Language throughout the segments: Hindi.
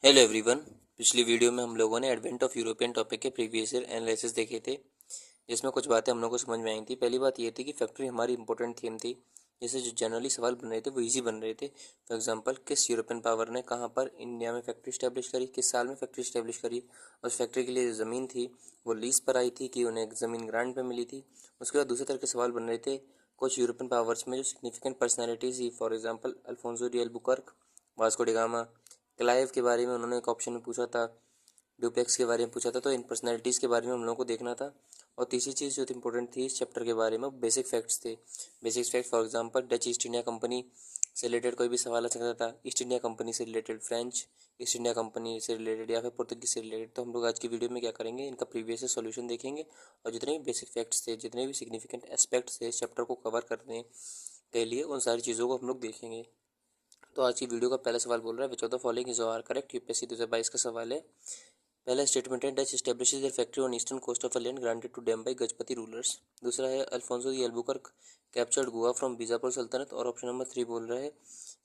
Hello everyone. पिछली वीडियो में हम लोगों ने एडवेंट ऑफ यूरोपियन टॉपिक के प्रीवियस ईयर एनालिसिस देखे थे, जिसमें कुछ बातें हम लोगों को समझ में आई थी। पहली बात ये थी कि फैक्ट्री हमारी इंपॉर्टेंट थीम थी, जिससे जो जनरली सवाल बन रहे थे वो इजी बन रहे थे। फॉर एग्जांपल, किस यूरोपियन पावर ने कहाँ पर इंडिया में फैक्ट्री स्टैब्लिश करी, किस साल में फैक्ट्री स्टैब्लिश करी, उस फैक्ट्री के लिए जो ज़मीन थी वो लीज पर आई थी कि उन्हें एक ज़मीन ग्रांट पर मिली थी। उसके बाद दूसरे तरह के सवाल बन रहे थे कुछ यूरोपियन पावर्स में जो सिग्निफिकेंट पर्सनैलिटीज थी। For example, Alfonso D Albuquerque, Vasco D gamma, Clive के बारे में उन्होंने एक ऑप्शन में पूछा था, ड्यूप्लेक्स के बारे में पूछा था। तो इन पर्सनैलिटीज़ के बारे में हम लोगों को देखना था। और तीसरी चीज़ जो इंपॉर्टेंट थी इस चैप्टर के बारे में, बेसिक फैक्ट्स थे। Basic fact, for example, Dutch east India company से रिलेटेड कोई भी सवाल आ सकता था, ईस्ट इंडिया कंपनी से related, French east India company से रिलेटेड या फिर पुर्तगीज से रिलेटेड। तो हम लोग आज की वीडियो में क्या करेंगे, इनका प्रीवियस सॉल्यूशन देखेंगे और जितने भी बेसिक फैक्ट्स थे, जितने भी सिग्निफिकेंट एस्पेक्ट्स थे इस चैप्टर को कवर करने के लिए, उन सारी चीज़ों को हम लोग देखेंगे। तो आज की वीडियो का पहला सवाल बोल रहा है, which of the following is are correct. UPSC 2022 का सवाल है। पहला स्टेटमेंट है, Dutch establishes their factory on eastern coast of a land granted to them by Gajapati rulers. दूसरा है, Alfonso de Albuquerque captured Goa from Bijapur सल्तनत। और ऑप्शन नंबर 3 बोल रहा है,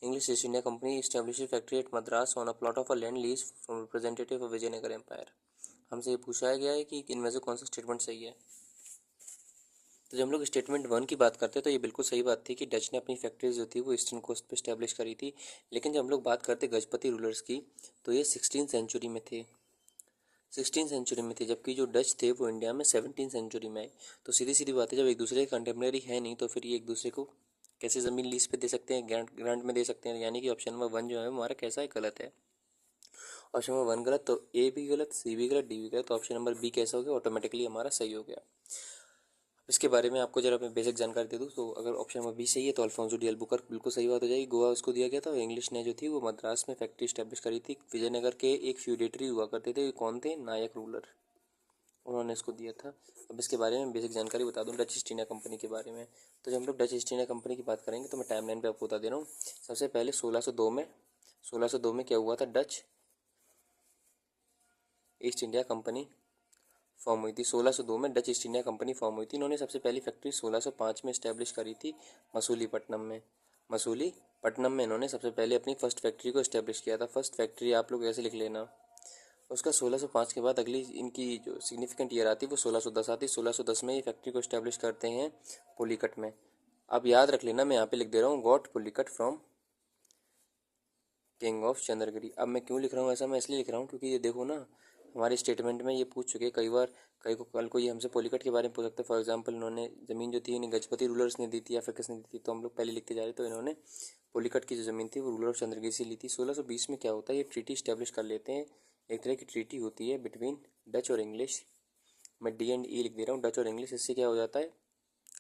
English East India Company establish factory at Madras on a plot of a land lease from representative of Vijayanagar empire. हमसे ये पूछा गया है कि इनमें से कौन सा स्टेटमेंट सही है। तो जब हम लोग स्टेटमेंट 1 की बात करते हैं तो ये बिल्कुल सही बात थी कि डच ने अपनी फैक्ट्रीज जो थी वो ईस्टर्न कोस्ट पे स्टैब्लिश करी थी। लेकिन जब हम लोग बात करते गजपति रूलर्स की, तो ये 16th सेंचुरी में थे। 16th सेंचुरी में थे, जबकि जो डच थे वो इंडिया में 17th सेंचुरी में आए। तो सीधी सीधी बात है, जब एक दूसरे के कंटेम्प्रेरी है नहीं तो फिर ये एक दूसरे को कैसे ज़मीन लीज पे दे सकते हैं, ग्रांट में दे सकते हैं। यानी कि ऑप्शन नंबर 1 जो है हमारा कैसा है, गलत है। ऑप्शन नंबर 1 गलत, तो ए भी गलत, सी भी गलत, डी भी गलत। तो ऑप्शन नंबर बी कैसा हो गया, ऑटोमेटिकली हमारा सही हो गया। इसके बारे में आपको जरा मैं बेसिक जानकारी दे दूँ तो अगर ऑप्शन नंबर बी सही है तो अल्फोंसो डी एल्बुकर्क बिल्कुल सही बात हो जाएगी। गोवा उसको दिया गया था और इंग्लिश ने जो थी वो मद्रास में फैक्ट्री स्टैब्लिश करी थी। विजयनगर के एक फ्यूडेटरी हुआ करते थे, कौन थे, नायक रूलर, उन्होंने इसको दिया था। अब इसके बारे में बेसिक जानकारी बता दूं डच ईस्ट इंडिया कंपनी के बारे में। तो जब हम लोग डच ईस्ट इंडिया कंपनी की बात करेंगे तो मैं टाइमलाइन पे आपको बता दे रहा हूँ। सबसे पहले 1602 में क्या हुआ था, Dutch east India Company form हुई थी। 1602 में Dutch east India Company form हुई थी। इन्होंने सबसे पहली फैक्ट्री 1605 में इस्टेब्लिश करी थी मसूलीपट्टनम में। मसूलीपट्टनम में इन्होंने सबसे पहले अपनी फर्स्ट फैक्ट्री को इस्टेब्लिश किया था। फर्स्ट फैक्ट्री आप लोग ऐसे लिख लेना। उसका 1605 के बाद अगली इनकी जो सिग्निफिकेंट ईयर आती है वो 1610 आती है। 1610 में ये फैक्ट्री को इस्टेब्लिश करते हैं पुलिकट में। अब याद रख लेना, मैं यहाँ पे लिख दे रहा हूँ, got Pulicat from king of Chandragiri. अब मैं क्यों लिख रहा हूँ ऐसा, मैं इसलिए लिख रहा हूँ क्योंकि ये देखो ना, हमारे स्टेटमेंट में ये पूछ चुके कई बार, कई को कल को ये हमसे पुलिकट के बारे में पूछ सकते हैं। फॉर एग्जांपल, इन्होंने ज़मीन जो थी इन्हें गजपति रूलर्स ने दी थी या फिर किसने दी थी, तो हम लोग पहले लिखते जा रहे, तो इन्होंने पुलिकट की जो ज़मीन थी वो रूलर ऑफ चंद्रगिरी से ली थी। 1620 में क्या होता है, ये ट्रीटी स्टैब्लिश कर लेते हैं। एक तरह की ट्रीटी होती है बिटवीन डच और इंग्लिश। मैं डी एंड ई लिख दे रहा हूँ, डच और इंग्लिश। इससे क्या हो जाता है,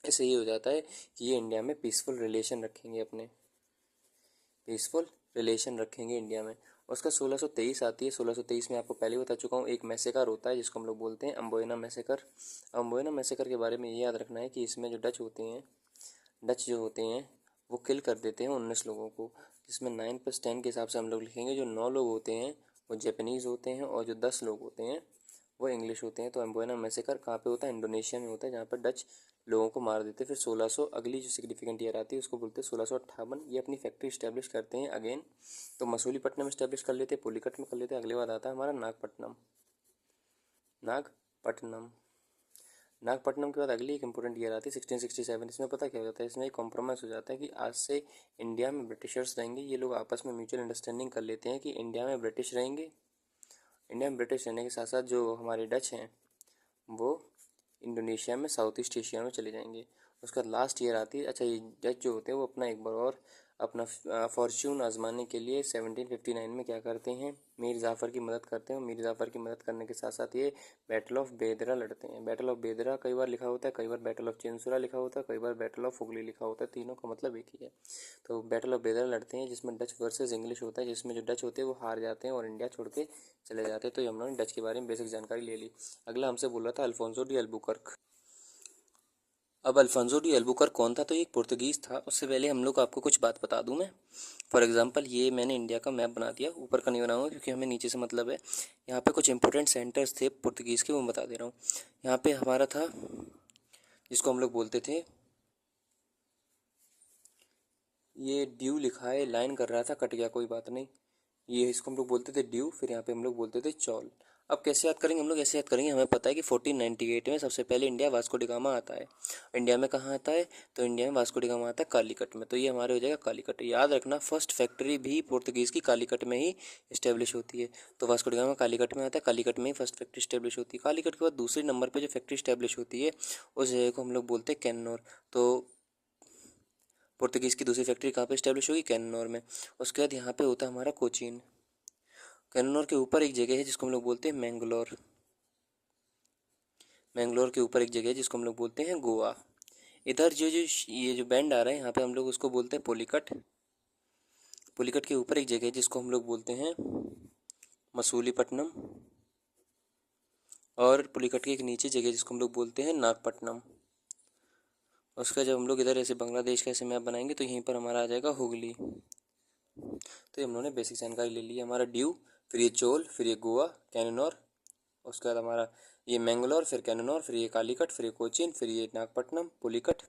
इससे ये हो जाता है कि ये इंडिया में पीसफुल रिलेशन रखेंगे, अपने पीसफुल रिलेशन रखेंगे इंडिया में। उसका 1623 आती है। 1623 में आपको पहले बता चुका हूँ, एक मैसेकर होता है जिसको हम लोग बोलते हैं अम्बोयना मैसेकर। अम्बोयना मैसेकर के बारे में ये याद रखना है कि इसमें जो डच जो होते हैं वो किल कर देते हैं 19 लोगों को, जिसमें 9+10 के हिसाब से हम लोग लिखेंगे। जो 9 लोग होते हैं वो जापानीज़ होते हैं और जो 10 लोग होते हैं वो इंग्लिश होते हैं। तो एम्बोयना मैसेकर कहाँ पे होता है, इंडोनेशिया में होता है, जहाँ पर डच लोगों को मार देते हैं। फिर 1600 अगली जो सिग्निफिकेंट ईयर आती है उसको बोलते हैं 1658। ये अपनी फैक्ट्री स्टैब्लिश करते हैं अगेन। तो मसूलीपट्टनम स्टैब्लिश कर लेते हैं, पुलिकट में कर लेते हैं। अगले बार आता है हमारा नागपट्टनम। नागपट्टनम नागपट्टनम के बाद अगली एक इंपॉर्टेंट ईयर आती है 1667। इसमें पता क्या हो जाता है, इसमें एक कॉम्प्रोमाइज़ हो जाता है कि आज से इंडिया में ब्रिटिशर्स रहेंगे। ये लोग आपस में म्यूचुअल अंडरस्टैंडिंग कर लेते हैं कि इंडिया में ब्रिटिश रहेंगे। इंडिया में ब्रिटिश रहने के साथ साथ जो हमारे डच हैं वो इंडोनेशिया में, साउथ ईस्ट एशिया में चले जाएंगे। उसके बाद लास्ट ईयर आती है। अच्छा, ये डच जो होते हैं वो अपना एक बार और अपना फॉर्च्यून आजमाने के लिए 1759 में क्या करते हैं, मीर जाफ़र की मदद करते हैं। मीर जाफ़र की मदद करने के साथ साथ ये बैटल ऑफ बेदरा लड़ते हैं। बैटल ऑफ बेदरा कई बार लिखा होता है, कई बार बैटल ऑफ चेंसुरा लिखा होता है, कई बार बैटल ऑफ हुगली लिखा होता है, तीनों का मतलब एक ही है। तो बैटल ऑफ बेदरा लड़ते हैं जिसमें डच वर्सेस इंग्लिश होता है, जिसमें जो डच होते हैं वो हार जाते हैं और इंडिया छोड़ के चले जाते हैं। तो ये हम लोगों ने डच के बारे में बेसिक जानकारी ले ली। अगला हमसे बोल रहा था अल्फोंसो डी एल्बुकर्क। अब अल्फोंसो डी एल्बुकर्क कौन था, तो ये एक पुर्तगीज़ था। उससे पहले हम लोग आपको कुछ बात बता दूं मैं। फॉर एग्जांपल, ये मैंने इंडिया का मैप बना दिया, ऊपर का नहीं बनाऊंगा क्योंकि हमें नीचे से मतलब है। यहाँ पे कुछ इंपॉर्टेंट सेंटर्स थे पुर्तगीज़ के, वो बता दे रहा हूँ। यहाँ पे हमारा था जिसको हम लोग बोलते थे, ये ड्यू लिखा है, लाइन कर रहा था, कट गया, कोई बात नहीं। ये इसको हम लोग बोलते थे ड्यू, फिर यहाँ पे हम लोग बोलते थे चौल। अब कैसे याद करेंगे हम लोग? ऐसे याद करेंगे, हमें पता है कि 1498 में सबसे पहले इंडिया वास्को डी गामा आता है। इंडिया में कहाँ आता है? तो इंडिया में वास्को डी गामा आता है कालीकट में, तो ये हमारे हो जाएगा कालीकट। याद रखना फर्स्ट फैक्ट्री भी पोर्तुगीज़ की कालीकट में ही इस्टेब्लिश होती है। तो वास्को डी गामा कालीकट में आता है, कालीकट में ही फर्स्ट फैक्ट्री इस्टेब्लिश होती है। कालीकट के बाद दूसरे नंबर पर जो फैक्ट्री इस्टेब्लिश होती है उस जगह को हम लोग बोलते हैं कैन्नौर। तो पोर्तुगीज़ की दूसरी फैक्ट्री कहाँ पे इस्टेब्लिश होगी? कैन्नौर में। उसके बाद यहाँ पे होता है हमारा कोचीन। कन्नौर के ऊपर एक जगह है जिसको हम लोग बोलते हैं मैंगलोर। मैंगलोर के ऊपर एक जगह है जिसको हम लोग बोलते हैं गोवा। इधर जो जो ये जो बैंड आ रहा है यहाँ पे हम लोग उसको बोलते हैं पुलिकट। पुलिकट के ऊपर एक जगह है जिसको हम लोग बोलते हैं मसूलीपट्टनम। और पुलिकट के एक नीचे जगह जिसको हम लोग बोलते हैं नागपट्टनम। उसका जब हम लोग इधर ऐसे बांग्लादेश का ऐसे मैप बनाएंगे तो यहीं पर हमारा आ जाएगा हुगली। तो ये हम लोगों ने बेसिक जानकारी ले ली। हमारा ड्यू, फिर ये चोल, फिर ये गोवा कैननौर, उसके बाद हमारा ये मैंगलोर, फिर कैननौर, फिर ये कालीकट, फिर ये कोचीन, फिर ये नागपट्टनम, पुलिकट,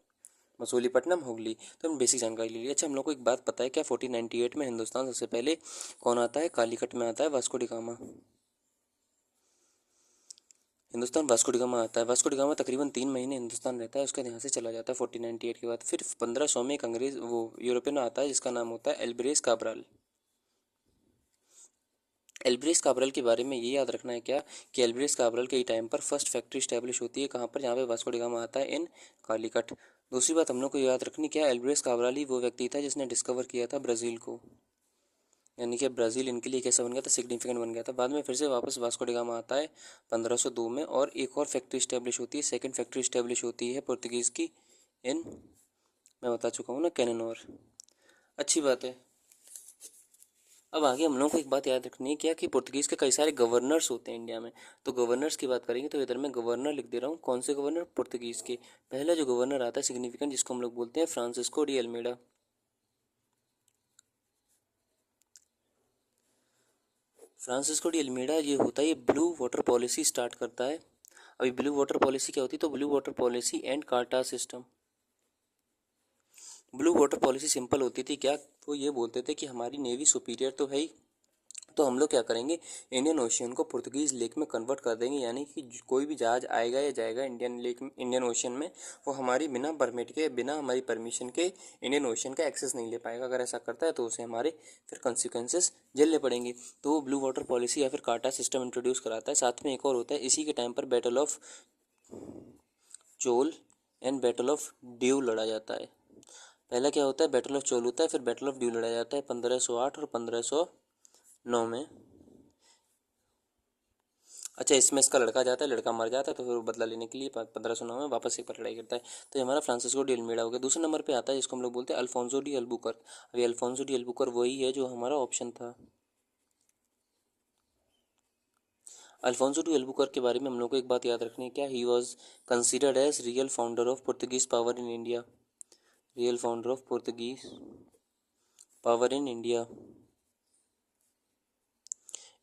मसूलीपट्टनम, हुगली। तो हम बेसिक जानकारी ले ली। अच्छा, हम लोग को एक बात पता है क्या? 1498 में हिंदुस्तान सबसे पहले कौन आता है? कालीकट में आता है Vasco D gamma. Hindustan Vasco D gamma आता है। वास्को डी गामा तकरीबन 3 महीने हिंदुस्तान रहता है, उसके बाद यहाँ से चला जाता है 1498 के बाद। फिर 1500 में एक अंग्रेज वो यूरोपियन आता है जिसका नाम होता है एल्ब्रेस काब्राल। एल्ब्रेस काब्रल के बारे में ये याद रखना है क्या कि एल्ब्रेस काब्रल के टाइम पर फर्स्ट फैक्ट्री स्टैब्लिश होती है कहाँ पर? जहाँ पे वास्को डी गामा आता है, इन कालीकट। दूसरी बात हम लोग को याद रखनी क्या, एल्ब्रेस काब्रल ही वो व्यक्ति था जिसने डिस्कवर किया था ब्राज़ील को, यानी कि ब्राज़ील इनके लिए कैसा बन गया था? सिग्निफिकेंट बन गया था। बाद में फिर से वापस वास्को डी गामा आता है 1502 में, और एक और फैक्ट्री स्टैब्लिश होती है, सेकेंड फैक्ट्री स्टैब्लिश होती है पोर्तुगीज़ की, इन मैं बता चुका हूँ ना, कैननौर। अच्छी बात है। अब आगे हम लोगों को एक बात याद रखनी है क्या कि पुर्तगीज़ के कई सारे गवर्नर्स होते हैं इंडिया में। तो गवर्नर्स की बात करेंगे तो इधर मैं गवर्नर लिख दे रहा हूँ। कौन से गवर्नर? पुर्तगीज़ के। पहला जो गवर्नर आता है सिग्निफिकेंट, जिसको हम लोग बोलते हैं Francisco de Almeida. Francisco de Almeida ये होता है, ये ब्लू वाटर पॉलिसी स्टार्ट करता है। अभी ब्लू वाटर पॉलिसी क्या होती है? तो blue water policy and carta system. Blue water policy simple होती थी क्या? वो ये बोलते थे कि हमारी नेवी सुपीरियर तो है ही, तो हम लोग क्या करेंगे, इंडियन ओशियन को पुर्तगीज़ लेक में कन्वर्ट कर देंगे, यानी कि कोई भी जहाज आएगा या जाएगा इंडियन लेक में, इंडियन ओशियन में, वो हमारी बिना परमिट के, बिना हमारी परमिशन के इंडियन ओशियन का एक्सेस नहीं ले पाएगा। अगर ऐसा करता है तो उसे हमारे फिर कॉन्सिक्वेंसेस झेलने पड़ेंगे। तो वो ब्लू वाटर पॉलिसी या फिर कार्टा सिस्टम इंट्रोड्यूस कराता है। साथ में एक और होता है, इसी के टाइम पर battle of Chola and battle of due लड़ा जाता है। पहला क्या होता है? बैटल ऑफ चोल होता है, फिर बैटल ऑफ ड्यू लड़ा जाता है 1508 और 1509 में। अच्छा, इसमें इसका लड़का जाता है, लड़का मर जाता है, तो फिर वो बदला लेने के लिए 1509 में वापस एक बार लड़ाई करता है। तो ये हमारा फ्रांसिस्को डी अल्मेडा हो गया। दूसरे नंबर पे आता है जिसको हम लोग बोलते हैं अल्फोंसो डी अल्बुकर्क। अभी अल्फोंसो डी अल्बुकर्क वही है जो हमारा ऑप्शन था। अल्फोंसो डी अल्बुकर्क के बारे में हम लोग को एक बात याद रखनी है क्या, he was considered as real founder of Portuguese power in India. Real founder of Portuguese power in India,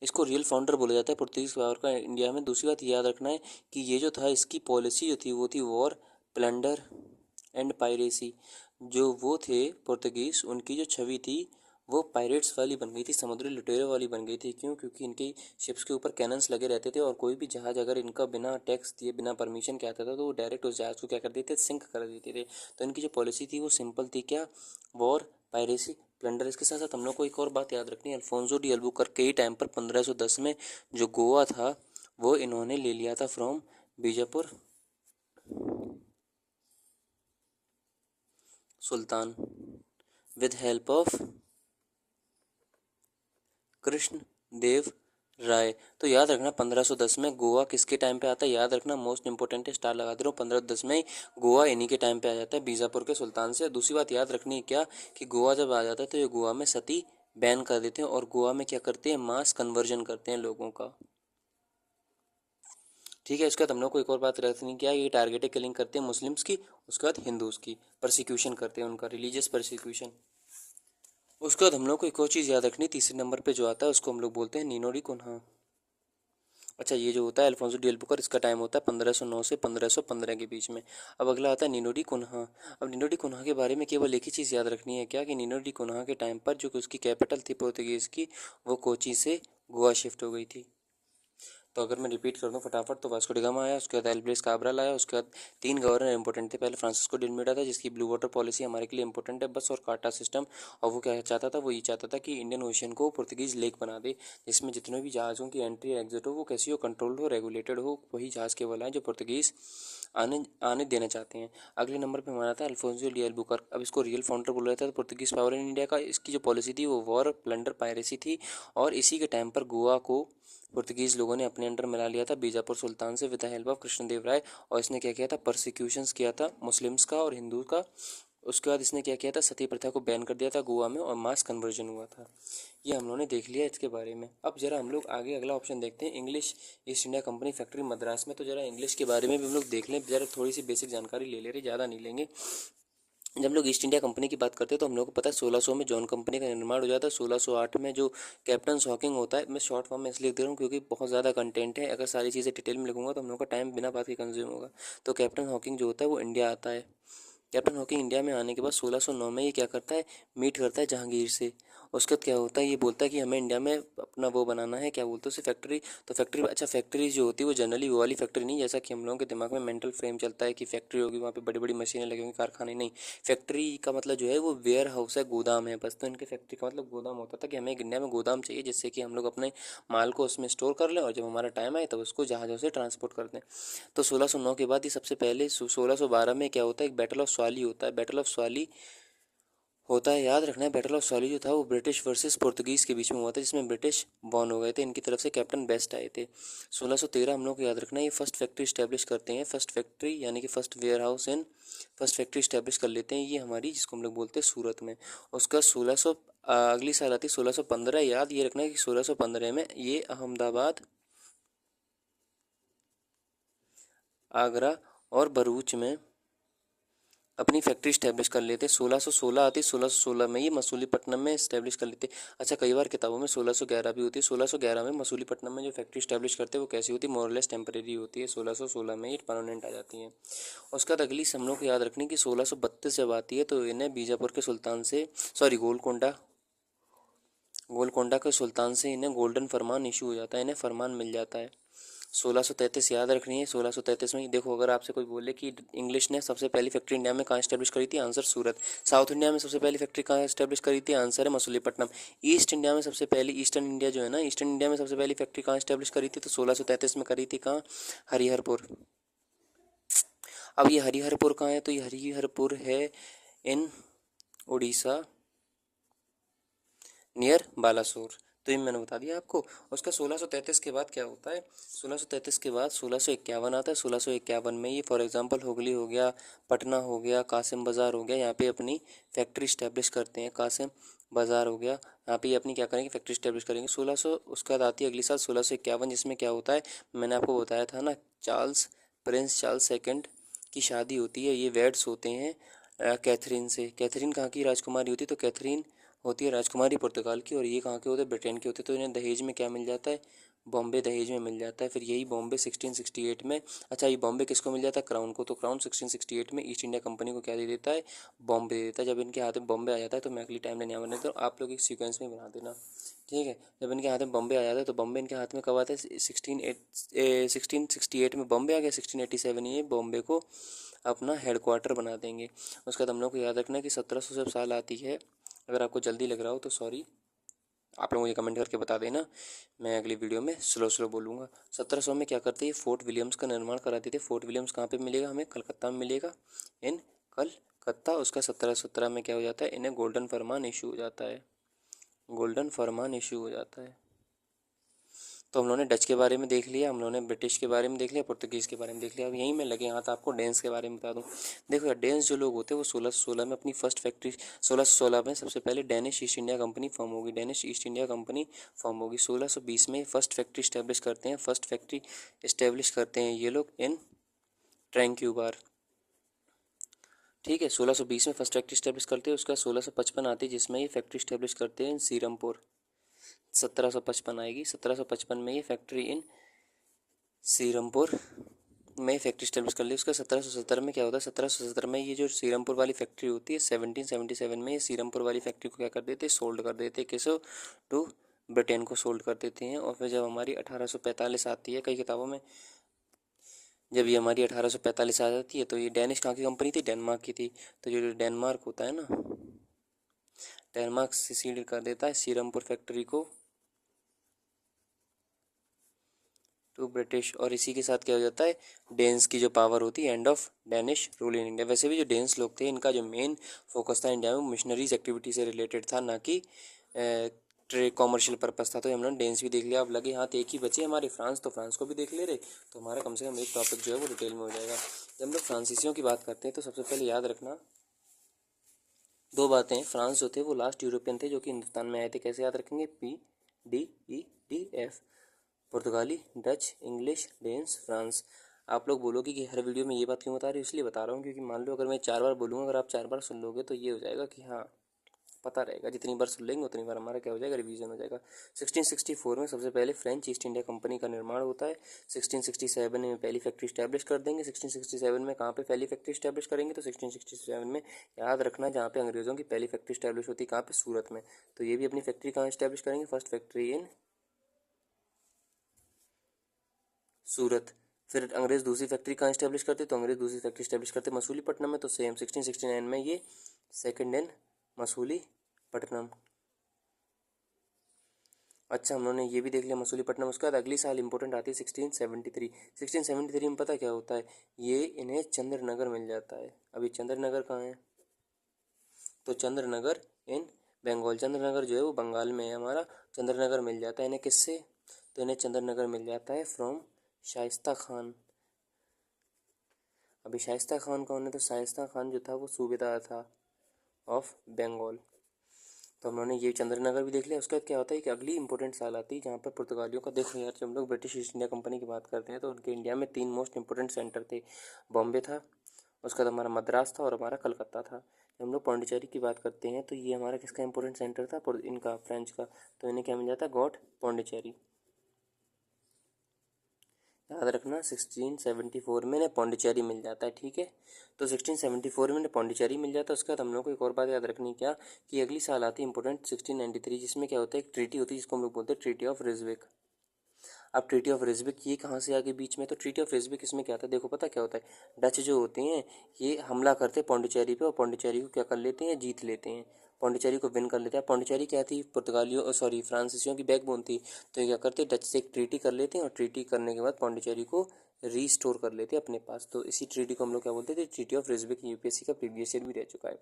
इसको रियल फाउंडर बोला जाता है पुर्तगीज पावर का इंडिया में। दूसरी बात याद रखना है कि ये जो था, इसकी पॉलिसी जो थी वो थी वॉर, प्लंडर एंड पायरेसी। जो वो थे पुर्तगीज, उनकी जो छवि थी वो पायरेट्स वाली बन गई थी, समुद्री लुटेरों वाली बन गई थी। क्यों? क्योंकि इनके शिप्स के ऊपर कैनन्स लगे रहते थे, और कोई भी जहाज अगर इनका बिना टैक्स दिए, बिना परमिशन के आता था, तो वो डायरेक्ट उस जहाज को क्या कर देते थे? सिंक कर देते थे। तो इनकी जो पॉलिसी थी वो सिंपल थी क्या, वॉर, पायरेसी, प्लंडर। इसके साथ साथ हम लोग को एक और बात याद रखनी है, अल्फोंसो डी अल्बुकर्क के ही टाइम पर 1510 में जो गोवा था वो इन्होंने ले लिया था from Bijapur sultan with help of Krishna Dev Rai. तो याद रखना 1510 में गोवा किसके टाइम पे आता है? याद रखना, मोस्ट इंपॉर्टेंट है, स्टार लगा दे रहा हूँ। 1510 में गोवा इन्हीं के टाइम पे आ जाता है, बीजापुर के सुल्तान से। दूसरी बात याद रखनी है क्या कि गोवा जब आ जाता है तो ये गोवा में सती बैन कर देते हैं, और गोवा में क्या करते हैं? मास कन्वर्जन करते हैं लोगों का। ठीक है। इसके बाद हम लोग को एक और बात रखनी क्या, ये टारगेटेड किलिंग करते हैं मुस्लिम्स की, उसके बाद हिंदूज़ की परसिक्यूशन करते हैं, उनका रिलीजियस परसिक्यूशन। उसके बाद हम लोग को एक और चीज़ याद रखनी, तीसरे नंबर पे जो आता है उसको हम लोग बोलते हैं निनोरी कुन्हा। अच्छा, ये जो होता है अल्फोंसो डी अल्बुकर्क, इसका टाइम होता है 1509 से 1515 के बीच में। अब अगला आता है निनो डी कुन्हा। अब निनो डी कुन्हा के बारे में केवल एक ही चीज़ याद रखनी है क्या, कि निनो डी कुन्हा के टाइम पर जो कि उसकी कैपिटल थी पोर्तुगीज़ की, वो कोची से गोवा शिफ्ट हो गई थी। तो अगर मैं रिपीट कर दूं फटाफट, तो वास्को डी गामा आया, उसके बाद एल्ब्रेस काब्राल आया, उसके बाद तीन गवर्नर इंपॉर्टेंट थे। पहले फ्रांसिस्को डी अल्मेडा था, जिसकी ब्लू वाटर पॉलिसी हमारे के लिए इंपॉर्टेंट है, बस और काटा सिस्टम। और वो क्या चाहता था, वो ये चाहता था कि इंडियन ओशन को पुर्तगीज लेक बना दे, जिसमें जितने भी जहाज़ों की एंट्री एग्जिट हो वो कैसी हो, कंट्रोल्ड हो, रेगुलेटेड हो, वही जहाज़ केवल आए जो पुर्तगीज आने आने देना चाहते हैं। अगले नंबर पे हमारा था अल्फोंसो डी अल्बुकर्क। अब इसको रियल फाउंडर बोला जाता है पुर्तगीज पावर इन इंडिया का। इसकी जो पॉलिसी थी वो वॉर, प्लंडर, पायरेसी थी। और इसी के टाइम पर गोवा को पुर्तगीज लोगों ने अपने अंडर मिला लिया था बीजापुर सुल्तान से with the help of Krishnadev Rai. और इसने क्या किया था, परसिक्यूशंस किया था मुस्लिम्स का और हिंदू का। उसके बाद इसने क्या किया था, सती प्रथा को बैन कर दिया था गोवा में, और मास कन्वर्जन हुआ था। ये हम लोगों ने देख लिया इसके बारे में। अब जरा हम लोग आगे अगला ऑप्शन देखते हैं, English East India company factory Madras में। तो जरा इंग्लिश के बारे में भी हम लोग देख लें, जरा थोड़ी सी बेसिक जानकारी ले रहे, ज़्यादा नहीं लेंगे। जब लोग ईस्ट इंडिया कंपनी की बात करते हैं तो हम लोग को पता है 1600 में जॉन कंपनी का निर्माण हो जाता है। 1608 में जो कैप्टन हॉकिंग होता है, मैं शॉर्ट फॉर्म में इसलिए लिख दे रहा हूँ क्योंकि बहुत ज़्यादा कंटेंट है, अगर सारी चीज़ें डिटेल में लिखूंगा तो हम लोग का टाइम बिना बात के कंज्यूम होगा। तो कैप्टन हॉकिंग जो होता है वो इंडिया आता है। कैप्टन हॉकिंग इंडिया में आने के बाद 1609 में ये क्या करता है, मीट करता है जहांगीर से। उसके बाद क्या होता है, ये बोलता है कि हमें इंडिया में अपना वो बनाना है, क्या बोलते हैं उसे, फैक्ट्री। तो फैक्ट्री, अच्छा फैक्ट्री जो होती है वो जनरली वो वाली फैक्ट्री नहीं, जैसा कि हम लोगों के दिमाग में मेंटल फ्रेम चलता है कि फैक्ट्री होगी वहाँ पे बड़ी बड़ी मशीनें लगी होंगी, कारखाने। नहीं, फैक्ट्री का मतलब जो है वो वेयर हाउस है, गोदाम है बस। तो इनके फैक्ट्री का मतलब गोदाम होता था कि हमें एक इंडिया में गोदाम चाहिए, जिससे कि हम लोग अपने माल को उसमें स्टोर कर लें और जब हमारा टाइम आए तब उसको जहाज़ों से ट्रांसपोर्ट कर दें। तो 1609 के बाद ही सबसे पहले 1612 में क्या होता है, एक बैटल ऑफ स्वाली होता है। बैटल ऑफ स्वाली होता है, याद रखना है, बैटल ऑफ स्वाली जो था वो ब्रिटिश वर्सेस पुर्तगीज़ के बीच में हुआ था, जिसमें ब्रिटिश बॉर्न हो गए थे। इनकी तरफ से कैप्टन बेस्ट आए थे। 1613 हम लोग को याद रखना है, ये फर्स्ट फैक्ट्री स्टैब्लिश करते हैं। फर्स्ट फैक्ट्री यानी कि first warehouse and first factory establish कर लेते हैं, ये हमारी जिसको हम लोग बोलते हैं सूरत में। उसका 1600 अगली साल आती है 1615। याद ये रखना है कि 1615 में ये अहमदाबाद, आगरा और भरूच में अपनी फैक्ट्री स्टैब्लिश कर लेते। 1616 आती, 1616 में ये मसूलीपट्टनम में स्टैब्लिश कर लेते। अच्छा, कई बार किताबों में 1611 भी होती है। 1611 में मसूलीपट्टनम में जो फैक्ट्री स्टैब्लिश करते हैं वो कैसी होती है, मोरलेस टेम्परेरी होती है। 1616 में ये परमानेंट आ जाती है। उसका बाद अगली हम लोग को याद रखनी कि 1632 जब आती है तो इन्हें बीजापुर के सुल्तान से, सॉरी गोलकोंडा के सुल्तान से इन्हें गोल्डन फरमान इशू हो जाता है, इन्हें फरमान मिल जाता है। 1633 याद रखनी है। 1633 में देखो, अगर आपसे कोई बोले कि इंग्लिश ने सबसे पहली फैक्ट्री इंडिया में कहाँ स्टैब्लिश करी थी, आंसर सूरत। साउथ इंडिया में सबसे पहली फैक्ट्री कहाँ स्टैब्लिश करी थी, आंसर है मसूलीपट्टनम। ईस्ट इंडिया में सबसे पहली, ईस्टर्न इंडिया जो है ना, ईस्टर्न इंडिया में सबसे पहली फैक्ट्री कहाँ स्टैब्लिश करी थी, तो 1633 में करी थी, कहाँ, हरिहरपुर। अब ये हरिहरपुर कहाँ है, तो ये हरिहरपुर है इन उड़ीसा, नियर बालासोर। तो ये मैंने बता दिया आपको। उसका 1633 के बाद क्या होता है, 1633 के बाद 1651 आता है। 1651 में ये फॉर एग्जांपल हुगली हो गया, पटना हो गया, कासिम बाज़ार हो गया, यहाँ पे अपनी फैक्ट्री स्टैब्लिश करते हैं। कासिम बाज़ार हो गया, यहाँ पे ये अपनी क्या करेंगे, फैक्ट्री स्टैब्लिश करेंगे। 1600 उसके बाद आती है अगली साल 1651, जिसमें क्या होता है, मैंने आपको बताया था ना, प्रिंस चार्ल्स सेकंड की शादी होती है। ये वेड्स होते हैं कैथरीन से। कैथरीन कहाँ की राजकुमारी होती है, तो कैथरीन होती है राजकुमारी पुर्तगाल की, और ये कहाँ के होते हैं, ब्रिटेन के होते हैं। तो इन्हें दहेज में क्या मिल जाता है, बॉम्बे दहेज में मिल जाता है। फिर यही बॉम्बे 1668 में, अच्छा ये बॉम्बे किसको मिल जाता है, क्राउन को। तो क्राउन 1668 में ईस्ट इंडिया कंपनी को क्या दे देता है, बॉम्बे दे देता है। जब इनके हाथ में बॉम्बे आ जाता है, तो मैं अगली टाइम लाइन यहाँ बना देता हूँ, आप लोग एक सीक्वेंस में बना देना, ठीक है। जब इनके हाथ में बॉम्बे आ जाता है, तो बॉम्बे इनके हाथ में कब आता है, 1668 में बॉम्बे आ गया। 1687 ये बॉम्बे को अपना हेडक्वार्टर बना देंगे। उसके बाद हम लोग को याद रखना है कि 1700 जब साल आती है, अगर आपको जल्दी लग रहा हो तो सॉरी, आप लोग मुझे कमेंट करके बता देना, मैं अगली वीडियो में स्लो स्लो बोलूँगा। 1700 में क्या करते हैं, फोर्ट विलियम्स का निर्माण कराते थे। फोर्ट विलियम्स कहाँ पे मिलेगा, हमें कलकत्ता में मिलेगा, इन कलकत्ता। उसका 1717 में क्या हो जाता है, इन्हें गोल्डन फरमान इशू हो जाता है, गोल्डन फरमान इशू हो जाता है। तो हम लोगों ने डच के बारे में देख लिया, हम लोगों ने ब्रिटिश के बारे में देख लिया, पुर्तगीज़ के बारे में देख लिया। अब यहीं में लगे हाथ आपको डेंस के बारे में बता दूं। देखो यार, डेंस जो लोग होते हैं वो 1616 में अपनी फर्स्ट फैक्ट्री, 1616 में सबसे पहले Danish East India Company form होगी, Danish East India Company form होगी। 1620 में फर्स्ट फैक्ट्री स्टैब्लिश करते हैं, फर्स्ट फैक्ट्री इस्टेब्लिश करते हैं ये लोग इन ट्रैंक्यूबार, ठीक है। 1620 में फर्स्ट फैक्ट्री स्टैब्लिश करते हैं। उसका 1655 आती है, जिसमें ये फैक्ट्री स्टैब्लिश करते हैं इन सीरमपुर। 1755 आएगी, 1755 में ये फैक्ट्री इन सीरमपुर में फैक्ट्री स्टैब्लिश कर ली। उसका 1770 में क्या होता है, 1770 में ये जो सीरमपुर वाली फैक्ट्री होती है, 1777 में ये सीरमपुर वाली फैक्ट्री को क्या कर देते हैं, सोल्ड कर देते हैं, किसो, टू ब्रिटेन को सोल्ड कर देते हैं। और फिर जब हमारी 1845 आती है, कई किताबों में जब ये हमारी 1845 आ जाती है, तो ये डेनिश कहाँ की कंपनी थी, डेनमार्क की थी। तो जो डेनमार्क होता है ना, डेनमार्क से सीड कर देता है सीरमपुर फैक्ट्री को टू ब्रिटिश। और इसी के साथ क्या हो जाता है, डेन्स की जो पावर होती है, end of Danish rule in India. वैसे भी जो डेन्स लोग थे, इनका जो मेन फोकस था इंडिया में मिशनरीज एक्टिविटी से रिलेटेड था, ना कि ट्रेड कॉमर्शियल पर्पस था। तो हम लोग डेन्स भी देख लिया। अब लगे हाथ एक ही बचे हमारे फ्रांस, तो फ्रांस को भी देख ले रहे, तो हमारा कम से कम एक टॉपिक जो है वो डिटेल में हो जाएगा। जब हम लोग फ्रांसीसियों की बात करते हैं तो सबसे पहले याद रखना दो बातें। फ्रांस जो थे वो लास्ट यूरोपियन थे जो कि हिंदुस्तान में आए थे। कैसे याद रखेंगे, PDEDF, पुर्तगाली, डच, इंग्लिश, डेन्स, फ्रांस। आप लोग बोलोगे कि हर वीडियो में ये बात क्यों बता रहे हो, इसलिए बता रहा हूँ क्योंकि मान लो अगर मैं 4 बार बोलूँगा, अगर आप 4 बार सुन लोगे तो ये हो जाएगा कि हाँ पता रहेगा। जितनी बार सुन लेंगे उतनी बार हमारा क्या हो जाएगा, रिवीजन हो जाएगा। 1664 में सबसे पहले फ्रेंच ईस्ट इंडिया कंपनी का निर्माण होता है। 1667 में पहली फैक्ट्री स्टैब्लिश कर देंगे। 1667 में कहाँ पे पहली फैक्ट्री स्टैब्लिश करेंगे, तो 1667 में याद रखना जहाँ पे अंग्रेज़ों की पहली फैक्ट्री स्टैब्लिश होती है, कहाँ पे, सूरत में। तो ये भी अपनी फैक्ट्री कहाँ स्टैब्लिश करेंगे, फर्स्ट फैक्ट्री इन सूरत। फिर अंग्रेज़ दूसरी फैक्ट्री कहाँ स्टैब्लिश करते, तो अंग्रेज़ दूसरी फैक्ट्री स्टैब्लिश करते मसूलीपट्टनम में। तो सेम 1669 में ये सेकंड इन मसूलीपट्टनम। अच्छा, हम लोगों ने ये भी देख लिया मसूलीपट्टनम। उसके बाद अगली साल इंपॉर्टेंट आती है 1673। 1673 में पता क्या होता है, ये इन्हें चंद्रनगर मिल जाता है। अभी चंद्रनगर कहाँ है, तो चंद्रनगर इन बंगाल। चंद्रनगर जो है वो बंगाल में है हमारा। चंद्रनगर मिल जाता है इन्हें किससे, तो इन्हें चंद्रनगर मिल जाता है फ्रॉम शाइस्ता खान। अभी शाइस्ता खान कौन है, तो शाइस्ता खान जो था वो सूबेदार था ऑफ बंगाल। तो हम लोगों ने ये चंद्रनगर भी देख लिया। उसके बाद क्या होता है कि अगली इंपॉर्टेंट साल आती है जहाँ पर पुर्तगालियों का, देखो यार जब हम लोग ब्रिटिश ईस्ट इंडिया कंपनी की बात करते हैं तो उनके इंडिया में 3 मोस्ट इंपॉर्टेंट सेंटर थे। बॉम्बे था, उसका बाद हमारा मद्रास था, और हमारा कलकत्ता था। जब हम लोग पौंडीचेरी की बात करते हैं तो ये हमारा किसका इंपॉर्टेंट सेंटर था, इनका फ्रेंच का। तो इन्हें क्या मिल जाता है, गॉट पौंडीचेरी। याद रखना 1674 में इन्हें पौंडीचेरी मिल जाता है, ठीक है। तो 1674 में इन्हें पौंडीचेरी मिल जाता है। उसके बाद हम लोग को एक और बात याद रखनी, क्या कि अगली साल आती है इंपॉर्टेंट 1693, जिसमें क्या होता है, एक ट्रीटी होती है जिसको हम लोग बोलते हैं ट्रीटी ऑफ रिजविक। अब ट्रीटी ऑफ रिजविक ये कहाँ से आ गई बीच में, तो ट्रीटी ऑफ रिजविक इसमें क्या था, देखो पता क्या होता है, डच जो होते हैं ये हमला करते हैं पौंडीचेरी पे, और पौंडीचेरी को क्या कर लेते हैं, जीत लेते हैं। पौंडीचेरी को विन कर लेते हैं। पौंडीचेरी क्या थी, पुर्तगालियों सॉरी फ्रांसीसियों की बैकबोन थी। तो ये क्या करते हैं, डच से एक ट्रीटी कर लेते हैं, और ट्रीटी करने के बाद पौंडीचेरी को रीस्टोर कर लेते हैं अपने पास। तो इसी ट्रीटी को हम लोग क्या बोलते थे, ट्रीटी ऑफ रिजविक। यूपीएससी का प्रीवियस ईयर भी रह चुका है।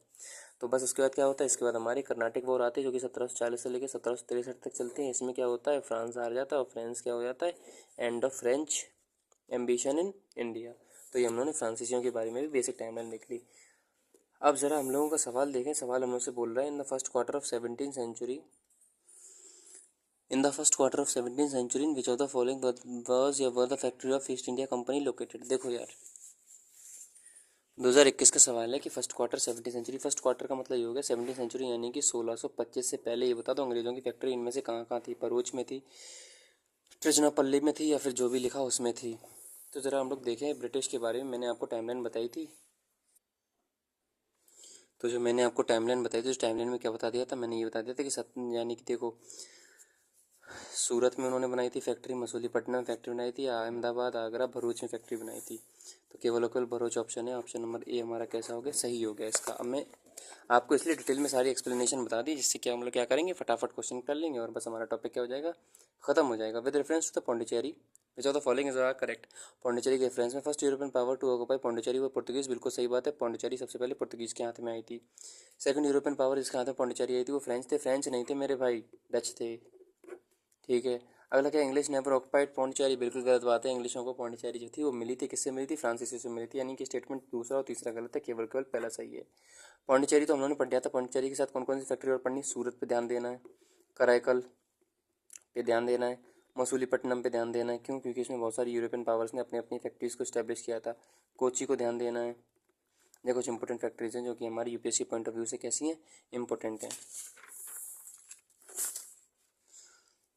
तो बस उसके बाद क्या होता है, इसके बाद हमारे कर्नाटिक वॉर आते हैं जो कि 1740 से लेकर 1763 तक चलते हैं। इसमें क्या होता है, फ्रांस हार जाता है और फ्रांस क्या हो जाता है, end of French ambition in India. तो ये हम लोगों ने फ्रांसीसियों के बारे में भी बेसिक टाइमलाइन देख ली। अब ज़रा हम लोगों का सवाल देखें। सवाल हम लोग से बोल रहा है, in the first quarter of 17th century, in the first quarter of 17th century in which of the following was या where the factory of East India Company located. देखो यार 2021 का सवाल है कि first quarter 17th century. First quarter का मतलब ये हो गया 17th सेंचुरी यानी कि 1625 से पहले। ये बता दो अंग्रेजों की फैक्ट्री इनमें से कहाँ कहाँ थी, भरूच में थी, ट्रिचनापल्ली में थी, या फिर जो भी लिखा उसमें थी। तो ज़रा हम लोग देखें ब्रिटिश के बारे में। मैंने आपको टाइमलाइन बताई थी, तो जो मैंने आपको टाइमलाइन बताई थी उस टाइमलाइन में क्या बता दिया था, मैंने ये बता दिया था कि यानी कि देखो सूरत में उन्होंने बनाई थी फैक्ट्री, मसूलीपट्टनम में फैक्ट्री बनाई थी, अहमदाबाद, आगरा, भरूच में फैक्ट्री बनाई थी। तो केवल और केवल भरूच ऑप्शन है, ऑप्शन नंबर ए हमारा कैसा हो गया, सही हो गया इसका। अब मैं आपको इसलिए डिटेल में सारी एक्सप्लेनेशन बता दी जिससे कि हम लोग क्या करेंगे, फटाफट क्वेश्चन कर लेंगे और बस हमारा टॉपिक क्या हो जाएगा, खत्म हो जाएगा। With reference to the Pondicherry which of the following is correct. Pondicherry के रेफरेंस में first European power to occupy Pondicherry वो पुर्तगीज, बिल्कुल सही बात है। पौंडीचेरी सबसे पहले पुर्तगीज के हाथ में आई थी। सेकंड यूरोपियन पावर जिसके हाथ में पौंडीचेरी आई थी वो फ्रेंच थे। फ्रेंच नहीं थे मेरे भाई, डच थे, ठीक है। अगला क्या, इंग्लिश नेवर ऑक्युपाइड पौंडीचेरी, बिल्कुल गलत बात है। इंग्लिशों को पौंडीचेरी जो थी वो मिली थी, किससे मिली थी, फ्रांसीसी से मिली थी। यानी कि स्टेटमेंट दूसरा और तीसरा गलत है, केवल केवल पहला सही है। पौंडीचेरी तो हम लोगों ने पढ़ लिया था। पौंडीचेरी के साथ कौन कौन सी फैक्ट्री और पढ़नी, सूरत पे ध्यान देना है, कराईकल पे ध्यान देना है, मसूलीपट्टनम पे ध्यान देना है। क्यों, क्योंकि इसमें बहुत सारी यूरोपियन पावर्स ने अपनी अपनी फैक्ट्रीज़ को स्टैब्लिश किया था। कोची को ध्यान देना है। ये कुछ इंपॉर्टेंट फैक्ट्रीज हैं जो कि हमारी यूपीएससी पॉइंट ऑफ व्यू से कैसी हैं, इंपॉर्टेंट हैं।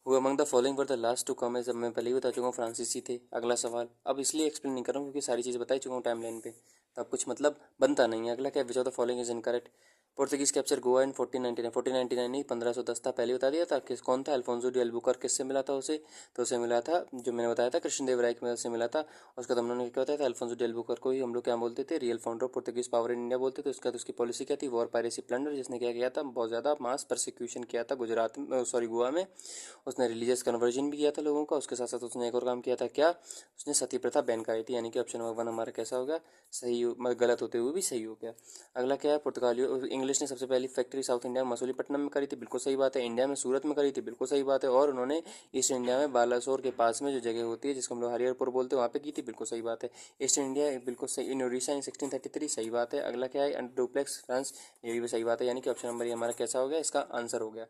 Who among the following were the last to come, जब मैं पहले ही बता चुका हूँ फ्रांसीसी थे। अगला सवाल अब इसलिए एक्सप्लेन नहीं कर रहा हूँ क्योंकि सारी चीज़ बता ही चुका हूँ टाइम लाइन पे, तब कुछ मतलब बनता नहीं है। अगला क्या, which of the following is incorrect. Portuguese capture Goa in 1499, 1499 नहीं 1510 था, पहले बता दिया था। किस कौन था, अल्फोंसो डी अल्बुकर्क। किससे मिला था उसे, तो उसे मिला था जो मैंने बताया था कृष्णदेव राय की मदद से मिला था। उसका तो हम लोगों ने क्या बताया था, अल्फोंसो डी अल्बुकर्क को ही हम लोग क्या बोलते थे, real founder of Portuguese power in India बोलते थे। उसका तो उसकी पॉलिसी क्या थी, वॉर पायरेसी प्लंडर, जिसने क्या किया था, बहुत ज़्यादा मास परसिक्यूशन किया था गुजरात में, सॉरी गोवा में। उसने रिलीजियस कन्वर्जन भी किया था लोगों का। उसके साथ साथ उसने एक और काम किया था, क्या, उसने सती प्रथा बैन कराई थी। यानी कि ऑप्शन नंबर 1 हमारा कैसा हो गया, सही, मतलब गलत होते हुए भी सही हो गया। अगला क्या है, पुर्तगालियों इंग्लिश ने सबसे पहली फैक्ट्री साउथ इंडिया में मसूलीपट्टनम में करी थी, बिल्कुल सही बात है। इंडिया में सूरत में करी थी, बिल्कुल सही बात है। और उन्होंने ईस्ट इंडिया में बालासोर के पास में जो जगह होती है जिसको हम लोग हरिहरपुर बोलते हैं, वहाँ पे की थी, बिल्कुल सही बात है। ईस्ट इंडिया बिल्कुल सही, इन उड़ीसा इन 1633, सही बात है। अगला क्या है, डुप्लेक्स फ्रांस, ये भी सही बात है। यानी कि ऑप्शन नंबर ये हमारा कैसा हो गया, इसका आंसर हो गया।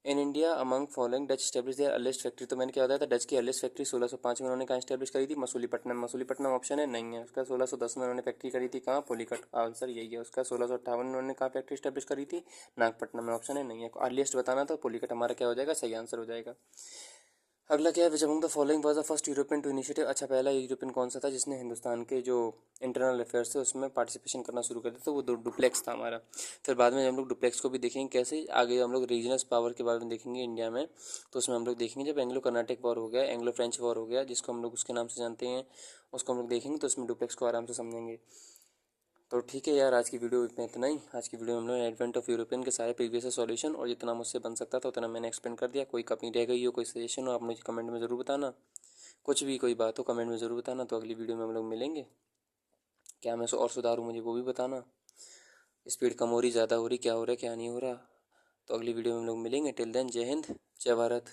In India among following Dutch establish their earliest factory, तो मैंने क्या बताया था, डच की अर्लीस्ट फैक्ट्री 1605 में उन्होंने कहाँ स्टेब्लिश करी थी, मसूलीपट्टनम। मसूलीपट्टनम ऑप्शन है, नहीं है उसका। 1610 में उन्होंने फैक्ट्री करी थी कहाँ, पुलिकट, आंसर यही है उसका। 1658 में उन्होंने कहाँ फैक्ट्री स्टेब्लिश करी थी, नागपट्टनम में, ऑप्शन है, नहीं है। अर्लीस्ट बताना तो पुलिकट हमारा क्या हो जाएगा, सही आंसर हो जाएगा। अगला क्या है, which among the following was the first European to initiative. अच्छा, पहला यूरोपियन कौन सा था जिसने हिंदुस्तान के जो इंटरनल अफेयर्स थे उसमें पार्टिसिपेशन करना शुरू कर दिया, तो वो डुप्लेक्स था हमारा। फिर बाद में हम लोग डुप्लेक्स को भी देखेंगे कैसे, आगे हम लोग रीजनल पावर के बारे में देखेंगे इंडिया में। तो उसमें हम लोग देखेंगे जब एंग्लो कर्नाटिक वॉर हो गया, एंग्लो फ्रेंच वॉर हो गया, जिसको हम लोग उसके नाम से जानते हैं, उसको हम लोग देखेंगे तो उसमें डुप्लेक्स को आराम से समझेंगे। तो ठीक है यार, आज की वीडियो में इतना ही। आज की वीडियो में हम लोग एडवेंट ऑफ यूरोपियन के सारे प्रीवियस सॉल्यूशन और जितना मुझसे बन सकता था उतना मैंने एक्सप्लेन कर दिया। कोई कमी रह गई हो, कोई सजेशन हो, आप मुझे कमेंट में ज़रूर बताना। कुछ भी कोई बात हो कमेंट में ज़रूर बताना। तो अगली वीडियो में हम लोग मिलेंगे। क्या मैं और सुधारूँ, मुझे वो भी बताना। स्पीड कम हो रही, ज़्यादा हो रही, क्या हो रहा है क्या नहीं हो रहा। तो अगली वीडियो में हम लोग मिलेंगे। टिल देन, जय हिंद, जय भारत।